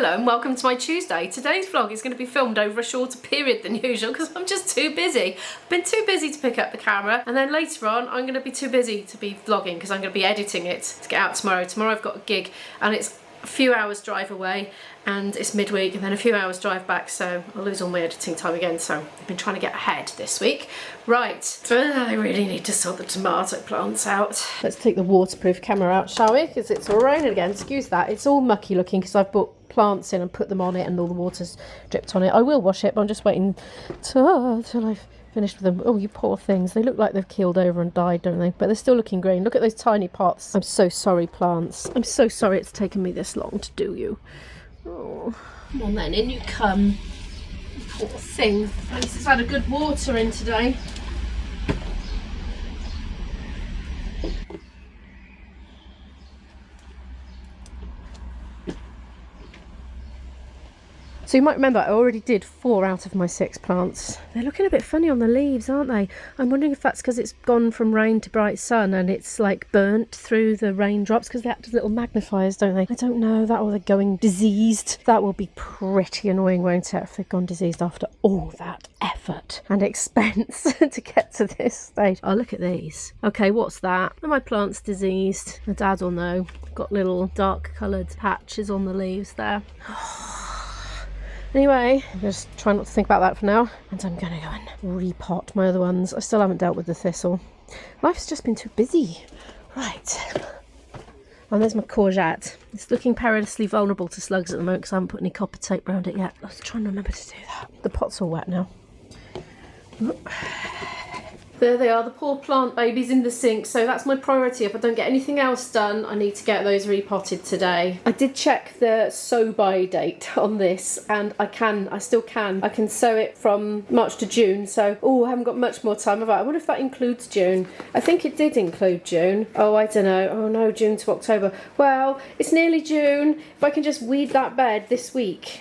Hello and welcome to my Tuesday. Today's vlog is going to be filmed over a shorter period than usual because I'm just too busy. I've been too busy to pick up the camera, and then later on I'm going to be too busy to be vlogging because I'm going to be editing it to get out tomorrow. Tomorrow I've got a gig and it's a few hours drive away and it's midweek and then a few hours drive back, so I'll lose all my editing time again. So I've been trying to get ahead this week. Right, I really need to sort the tomato plants out. Let's take the waterproof camera out, shall we? Because it's all raining again. Excuse that. It's all mucky looking because I've brought plants in and put them on it and all the water's dripped on it. I will wash it, but I'm just waiting till I've finished with them. Oh, you poor things. They look like they've keeled over and died, don't they? But they're still looking green. Look at those tiny pots. I'm so sorry, plants. I'm so sorry it's taken me this long to do you. Oh, come on then, in you come. Poor thing. At least it's had a good water in today. So you might remember I already did 4 out of my 6 plants. They're looking a bit funny on the leaves, aren't they? I'm wondering if that's because it's gone from rain to bright sun and it's like burnt through the raindrops because they act as little magnifiers, don't they? I don't know, that or they're going diseased. That will be pretty annoying, won't it, if they've gone diseased after all that effort and expense to get to this stage. Oh, look at these. Okay, what's that? Are my plants diseased? My dad will know. Got little dark coloured patches on the leaves there. Anyway, I'm just trying not to think about that for now, and I'm going to go and repot my other ones. I still haven't dealt with the thistle. Life's just been too busy. Right. And there's my courgette. It's looking perilously vulnerable to slugs at the moment because I haven't put any copper tape around it yet. I was trying to remember to do that. The pot's all wet now. There they are, the poor plant babies in the sink. So that's my priority. If I don't get anything else done, I need to get those repotted today. I did check the sow by date on this, and I still can. I can sow it from March to June. So, oh, I haven't got much more time. I wonder if that includes June. I think it did include June. Oh, I don't know. Oh no, June to October. Well, it's nearly June. If I can just weed that bed this week,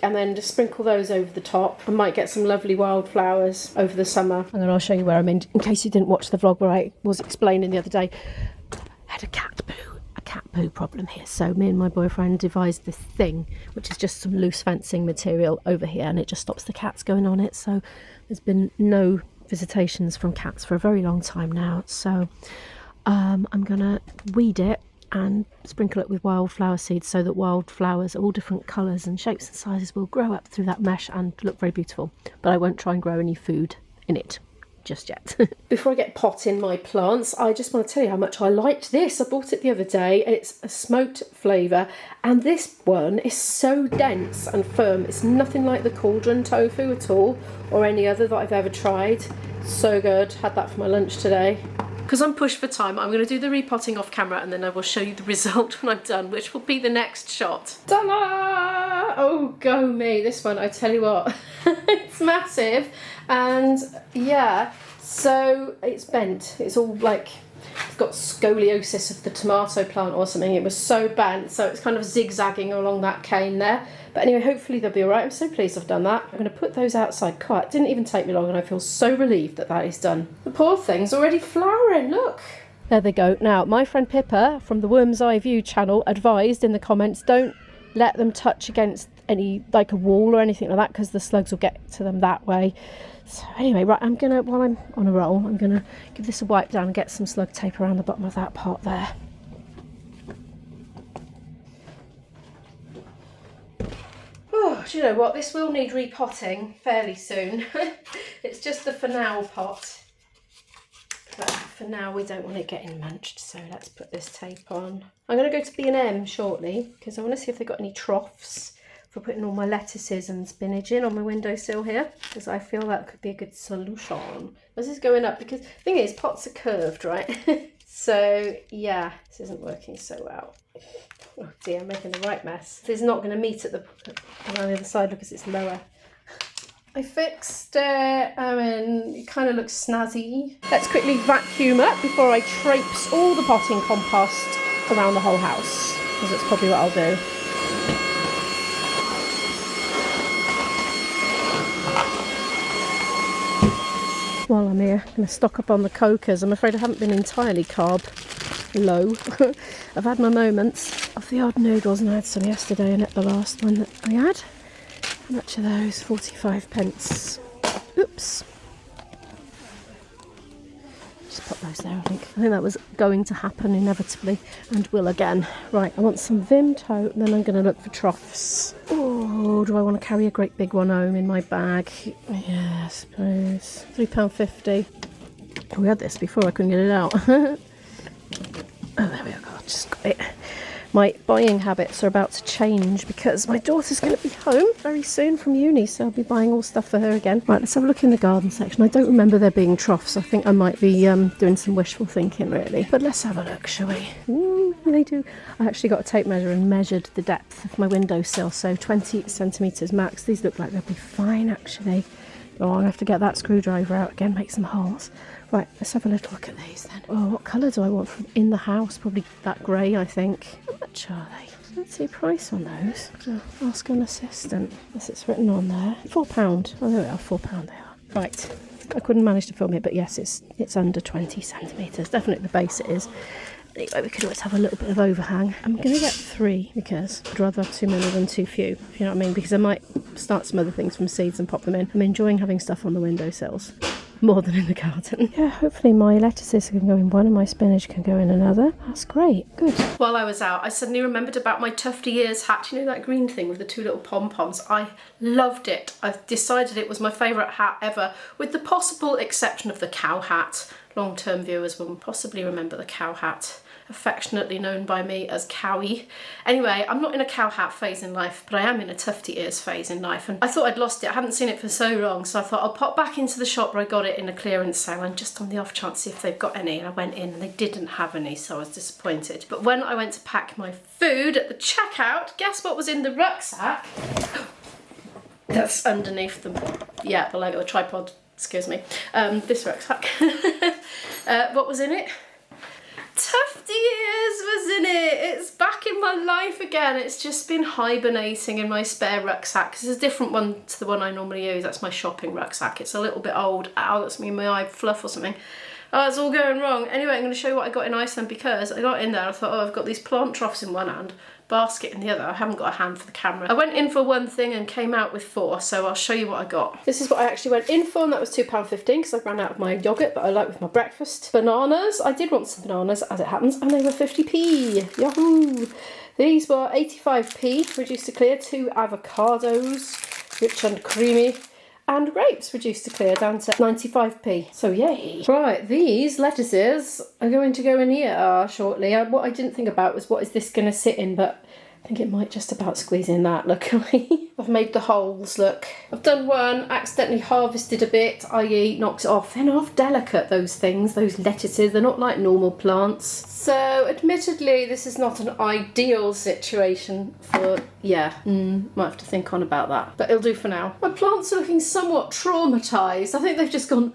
and then just sprinkle those over the top, I might get some lovely wildflowers over the summer. And then I'll show you where I'm in case you didn't watch the vlog where I was explaining the other day. I had a cat poo problem here, so me and my boyfriend devised this thing which is just some loose fencing material over here, and it just stops the cats going on it. So there's been no visitations from cats for a very long time now, so I'm gonna weed it and sprinkle it with wildflower seeds so that wildflowers, all different colours and shapes and sizes, will grow up through that mesh and look very beautiful. But I won't try and grow any food in it just yet. Before I get potting my plants, I just want to tell you how much I liked this. I bought it the other day. It's a smoked flavour, and this one is so dense and firm. It's nothing like the cauldron tofu at all, or any other that I've ever tried. So good. Had that for my lunch today. Because I'm pushed for time, I'm going to do the repotting off camera and then I will show you the result when I'm done, which will be the next shot. Ta-da! Oh, go me. This one, I tell you what, it's massive. And yeah, so it's bent. It's all like, it's got scoliosis of the tomato plant or something. It was so bent, so it's kind of zigzagging along that cane there. But anyway, hopefully they'll be all right. I'm so pleased I've done that. I'm going to put those outside. God, it didn't even take me long, and I feel so relieved that that is done. The poor thing's already flowering, look. There they go. Now, my friend Pippa from the Worm's Eye View channel advised in the comments, don't let them touch against any, like a wall or anything like that, because the slugs will get to them that way. So anyway, right, I'm going to, while I'm on a roll, I'm going to give this a wipe down and get some slug tape around the bottom of that pot there. Oh, do you know what? This will need repotting fairly soon. It's just the for now pot. But for now, we don't want it getting munched, so let's put this tape on. I'm going to go to B&M shortly because I want to see if they've got any troughs for putting all my lettuces and spinach in on my windowsill here, because I feel that could be a good solution. This is going up because the thing is, pots are curved, right? So yeah, this isn't working so well. Oh dear, I'm making the right mess. This is not going to meet at around the other side because it's lower. I fixed it. I mean, it kind of looks snazzy. Let's quickly vacuum up before I traipse all the potting compost around the whole house, because that's probably what I'll do. While I'm here, I'm going to stock up on the cokers. I'm afraid I haven't been entirely carb low. I've had my moments of the odd noodles, and I had some yesterday in it, the last one that I had. How much are those? 45 pence. Oops. Just put those there, I think. I think that was going to happen inevitably, and will again. Right, I want some Vim tote, and then I'm going to look for troughs. Oh, do I want to carry a great big one home in my bag? Yeah, I suppose. £3.50. Oh, we had this before, I couldn't get it out. Oh, there we go, just got it. My buying habits are about to change because my daughter's going to be home very soon from uni, so I'll be buying all stuff for her again. Right, let's have a look in the garden section. I don't remember there being troughs. I think I might be doing some wishful thinking, really. But let's have a look, shall we? Ooh, they do. I actually got a tape measure and measured the depth of my windowsill, so 20 centimetres max. These look like they'll be fine, actually. Oh, I'm going to have to get that screwdriver out again, make some holes. Right, let's have a little look at these then. Oh, what colour do I want from in the house? Probably that grey, I think. How much are they? Let's see price on those. I'll ask an assistant. Yes, it's written on there. £4. Oh, there we are, £4 they are. Right, I couldn't manage to film it, but yes, it's under 20 centimetres. Definitely the base it is. Anyway, we could always have a little bit of overhang. I'm going to get 3 because I'd rather have too many than too few, if you know what I mean, because I might start some other things from seeds and pop them in. I'm enjoying having stuff on the windowsills more than in the garden. Yeah, hopefully my lettuces can go in one and my spinach can go in another. That's great. Good. While I was out, I suddenly remembered about my tufty ears hat. You know that green thing with the 2 little pom-poms? I loved it. I decided it was my favourite hat ever, with the possible exception of the cow hat. Long-term viewers will possibly remember the cow hat, affectionately known by me as Cowie. Anyway, I'm not in a cow hat phase in life, but I am in a tufty ears phase in life, and I thought I'd lost it. I hadn't seen it for so long, so I thought I'll pop back into the shop where I got it in a clearance sale, and just on the off chance see if they've got any. And I went in and they didn't have any, so I was disappointed. But when I went to pack my food at the checkout, guess what was in the rucksack? That's underneath the leg of the tripod, excuse me. This rucksack. What was in it? Tufty ears was in it. It's back in my life again. It's just been hibernating in my spare rucksack. It's a different one to the one I normally use. That's my shopping rucksack. It's a little bit old. Ow, that's me in my eye fluff or something. Oh, it's all going wrong. Anyway, I'm going to show you what I got in Iceland, because I got in there and I thought, oh, I've got these plant troughs in one hand, basket in the other. I haven't got a hand for the camera. I went in for one thing and came out with 4, so I'll show you what I got. This is what I actually went in for, and that was £2.15 because I ran out of my yoghurt that I like with my breakfast. Bananas. I did want some bananas, as it happens, and they were 50p. Yahoo! These were 85p, reduced to clear. 2 avocados, rich and creamy. And grapes reduced to clear down to 95p. So yay. Right, these lettuces are going to go in here shortly. What I didn't think about was what is this going to sit in, but I think it might just about squeeze in that, luckily. I've made the holes, look. I've done one, accidentally harvested a bit, i.e. knocked it off. They're not delicate, those things, those lettuces. They're not like normal plants. So, admittedly, this is not an ideal situation for, might have to think on about that. But it'll do for now. My plants are looking somewhat traumatised. I think they've just gone,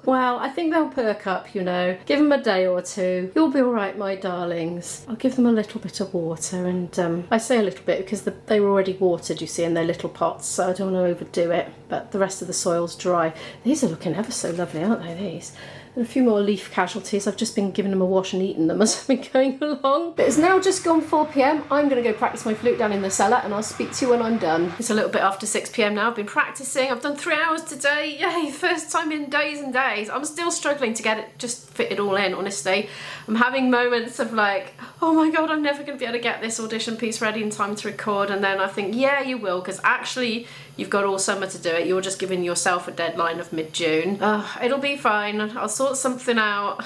well, I think they'll perk up, you know. Give them a day or two. You'll be all right, my darlings. I'll give them a little bit of water, and I say a little bit because they were already watered, you see, in their little pots, so I don't want to overdo it, but the rest of the soil's dry. These are looking ever so lovely, aren't they, these? And a few more leaf casualties. I've just been giving them a wash and eating them as I've been going along. But it's now just gone 4 p.m. I'm going to go practice my flute down in the cellar, and I'll speak to you when I'm done. It's a little bit after 6 p.m. now. I've been practicing. I've done 3 hours today. Yay, first time in days and days. I'm still struggling to get it, just fit it all in, honestly. I'm having moments of like, oh my God, I'm never going to be able to get this audition piece ready in time to record. And then I think, yeah, you will, because actually you've got all summer to do it. You're just giving yourself a deadline of mid-June. It'll be fine. I'll sort something out.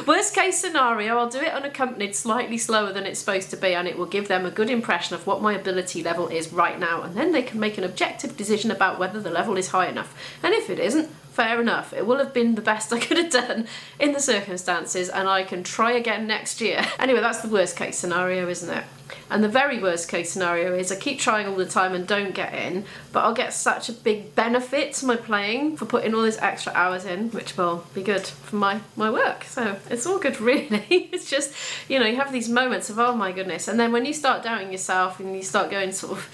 Worst case scenario, I'll do it unaccompanied, slightly slower than it's supposed to be, and it will give them a good impression of what my ability level is right now, and then they can make an objective decision about whether the level is high enough. And if it isn't, fair enough. It will have been the best I could have done in the circumstances, and I can try again next year. Anyway, that's the worst case scenario, isn't it? And the very worst case scenario is I keep trying all the time and don't get in, but I'll get such a big benefit to my playing for putting all these extra hours in, which will be good for my work. So it's all good, really. It's just, you know, you have these moments of, oh my goodness, and then when you start doubting yourself and you start going sort of,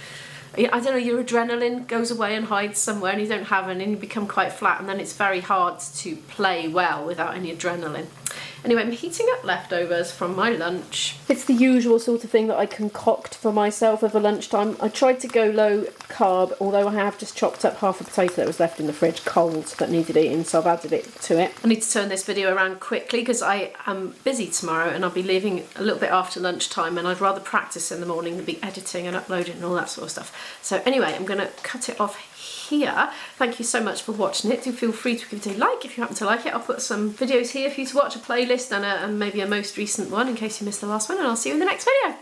I don't know, your adrenaline goes away and hides somewhere and you don't have any, and you become quite flat, and then it's very hard to play well without any adrenaline. Anyway, I'm heating up leftovers from my lunch. It's the usual sort of thing that I concoct for myself over lunchtime. I tried to go low carb, although I have just chopped up half a potato that was left in the fridge cold that needed eating, so I've added it to it. I need to turn this video around quickly because I am busy tomorrow and I'll be leaving a little bit after lunchtime, and I'd rather practice in the morning than be editing and uploading and all that sort of stuff. So anyway, I'm going to cut it off here. Thank you so much for watching it. Do feel free to give it a like if you happen to like it. I'll put some videos here for you to watch, a playlist and maybe a most recent one in case you missed the last one, and I'll see you in the next video.